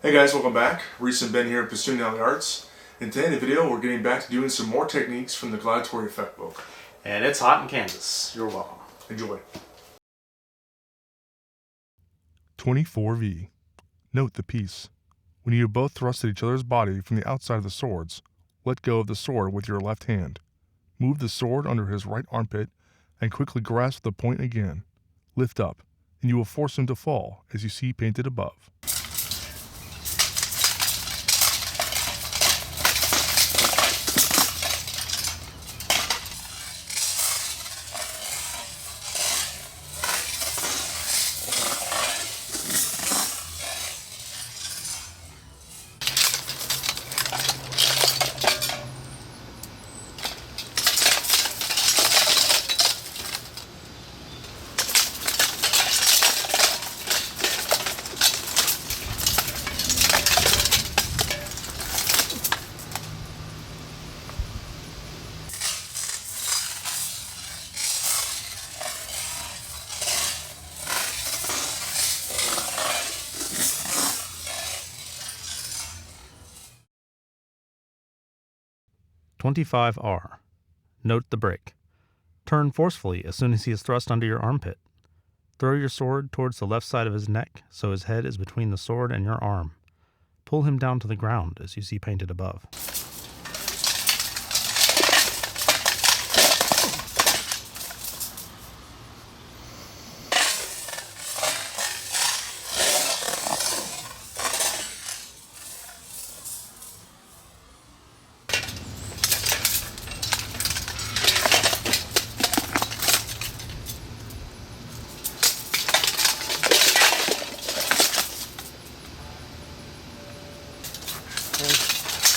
Hey guys, welcome back. Reese and Ben here at Pursuing the Arts. And today in the video, we're getting back to doing some more techniques from the Gladitoria effect book. And it's hot in Kansas. You're welcome. Enjoy. 24V. Note the piece. When you both thrust at each other's body from the outside of the swords, let go of the sword with your left hand. Move the sword under his right armpit and quickly grasp the point again. Lift up, and you will force him to fall, as you see painted above. R. Note the break. Turn forcefully as soon as he is thrust under your armpit. Throw your sword towards the left side of his neck so his head is between the sword and your arm. Pull him down to the ground as you see painted above.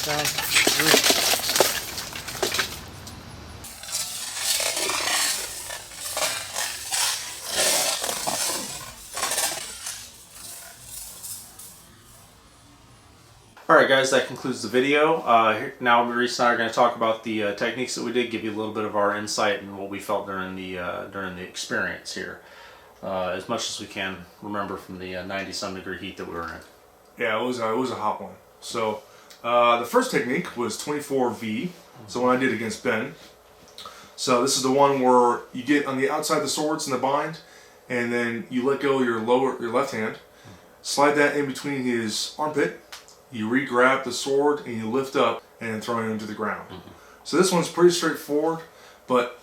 Down, three. Alright guys, that concludes the video. Now Maurice and I are going to talk about the techniques that we did, give you a little bit of our insight and what we felt during the experience here. As much as we can remember from the 90-some degree heat that we were in. Yeah, it was a hot one. So the first technique was 24V. So when I did against Ben. So this is the one where you get on the outside of the swords in the bind, and then you let go your left hand, slide that in between his armpit. You re-grab the sword and you lift up and throw him to the ground. So this one's pretty straightforward, but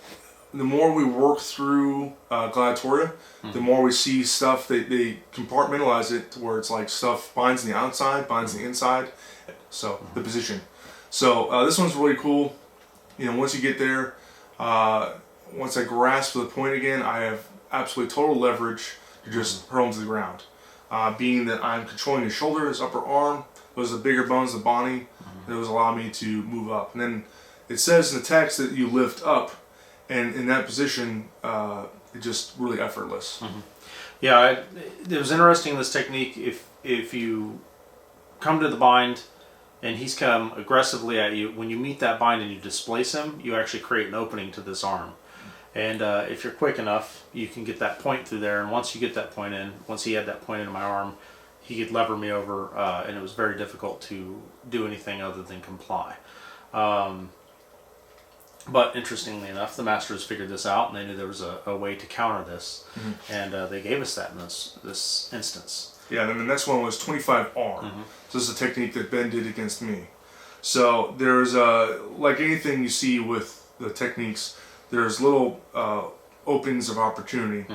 the more we work through Gladitoria, the more we see stuff. They compartmentalize it to where it's like stuff binds on the outside, binds on the inside. So the position. So this one's really cool. You know, once you get there, once I grasp the point again, I have absolutely total leverage to just hurl him to the ground. Being that I'm controlling his shoulder, his upper arm, those are the bigger bones of the body. Those allow me to move up. And then it says in the text that you lift up, and in that position, it's just really effortless. Yeah, it was interesting, this technique. If you come to the bind and he's come aggressively at you, when you meet that bind and you displace him, you actually create an opening to this arm. And if you're quick enough, you can get that point through there. And once you get that point in, once he had that point in my arm, he could lever me over, and it was very difficult to do anything other than comply. But interestingly enough, the masters figured this out, and they knew there was a way to counter this, and they gave us that in this instance. Yeah, and then the next one was 25R. So this is a technique that Ben did against me. So there's like anything you see with the techniques, there's little openings of opportunity.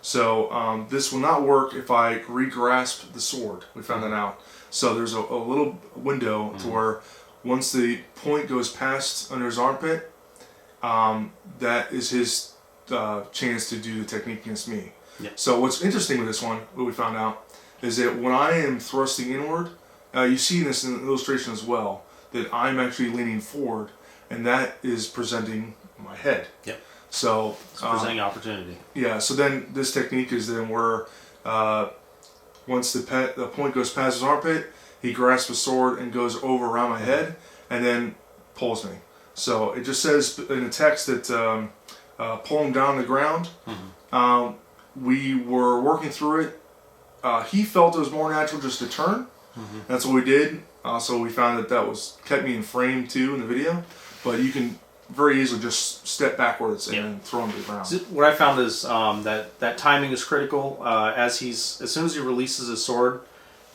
So this will not work if I re-grasp the sword. We found that out. So there's a little window to where once the point goes past under his armpit, that is his chance to do the technique against me. So what's interesting with this one, what we found out, is that when I am thrusting inward, you see this in the illustration as well, that I'm actually leaning forward, and that is presenting my head. So it's presenting opportunity. Yeah. So then this technique is then where once the point goes past his armpit, he grasps a sword and goes over around my head, and then pulls me. So it just says in the text that pull him down to the ground. We were working through it. He felt it was more natural just to turn, That's what we did. Also, we found that was kept me in frame too in the video, but you can very easily just step backwards and throw him to the ground. So what I found is that timing is critical. As soon as he releases his sword,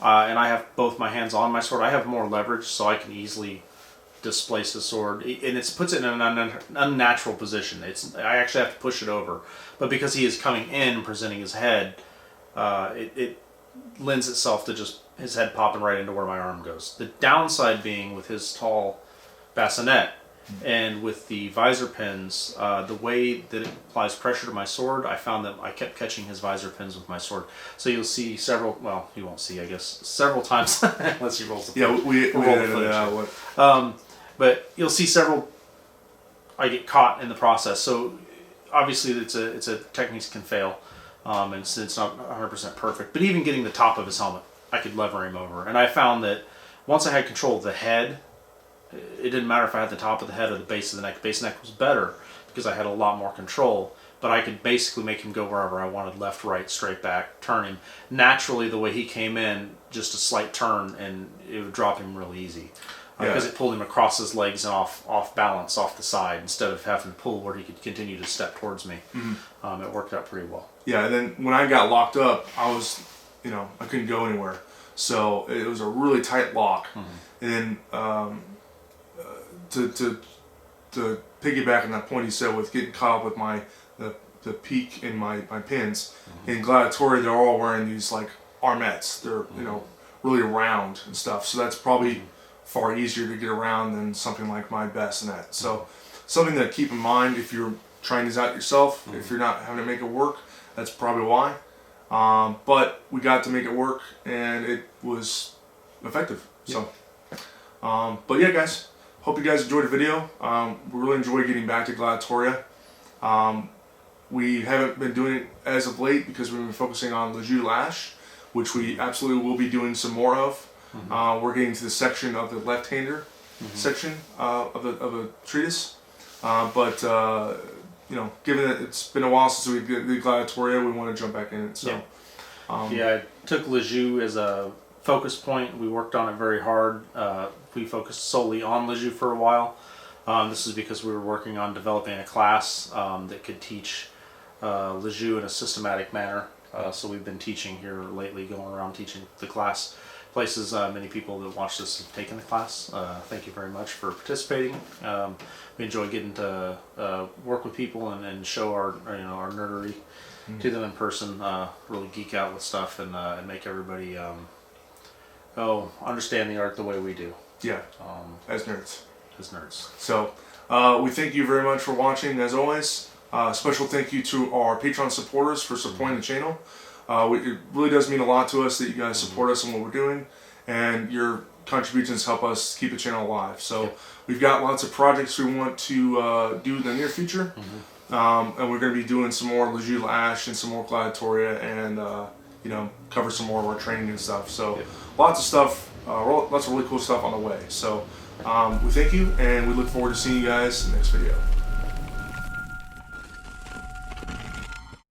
and I have both my hands on my sword, I have more leverage, so I can easily displace the sword, and it puts it in an unnatural position. I actually have to push it over, but because he is coming in, presenting his head, it lends itself to just his head popping right into where my arm goes. The downside being with his tall bassinet and with the visor pins, the way that it applies pressure to my sword, I found that I kept catching his visor pins with my sword. So you'll see several, well, you won't see, I guess, several times, unless he rolls the footage. Yeah, we roll the footage. But you'll see several, I get caught in the process. So obviously it's a techniques can fail, and it's not 100% perfect. But even getting the top of his helmet, I could lever him over. And I found that once I had control of the head, it didn't matter if I had the top of the head or the base of the neck. The base of the neck was better because I had a lot more control. But I could basically make him go wherever I wanted, left, right, straight back, turn him. Naturally, the way he came in, just a slight turn, and it would drop him really easy. Because it pulled him across his legs and off balance, off the side, instead of having to pull where he could continue to step towards me. It worked out pretty well. Yeah, and then when I got locked up, I was, I couldn't go anywhere. So it was a really tight lock. And then to piggyback on that point you said with getting caught up with the peak in my pins, in Gladitoria they're all wearing these like armettes. They're really round and stuff. So that's probably far easier to get around than something like my bassinet. So something to keep in mind if you're trying these out yourself, if you're not having to make it work, that's probably why. But we got to make it work and it was effective. So, but yeah guys, hope you guys enjoyed the video. We really enjoyed getting back to Gladitoria. We haven't been doing it as of late because we've been focusing on Lejeune Lash, which we absolutely will be doing some more of. We're getting to the section of the left-hander section of the treatise, but given that it's been a while since we did Gladitoria, we want to jump back in it. So, I took Lejeune as a focus point. We worked on it very hard. We focused solely on Lejeune for a while. This is because we were working on developing a class that could teach Lejeune in a systematic manner. So we've been teaching here lately, going around teaching the class. Places many people that watch this have taken the class. Thank you very much for participating. We enjoy getting to work with people and show our nerdery to them in person. Really geek out with stuff and make everybody understand the art the way we do. Yeah, as nerds. So we thank you very much for watching. As always, special thank you to our Patreon supporters for supporting the channel. It really does mean a lot to us that you guys support us in what we're doing, and your contributions help us keep the channel alive. So we've got lots of projects we want to do in the near future, and we're going to be doing some more Lejeune Lash and some more Gladitoria, and cover some more of our training and stuff. So lots of stuff, lots of really cool stuff on the way. So we thank you, and we look forward to seeing you guys in the next video.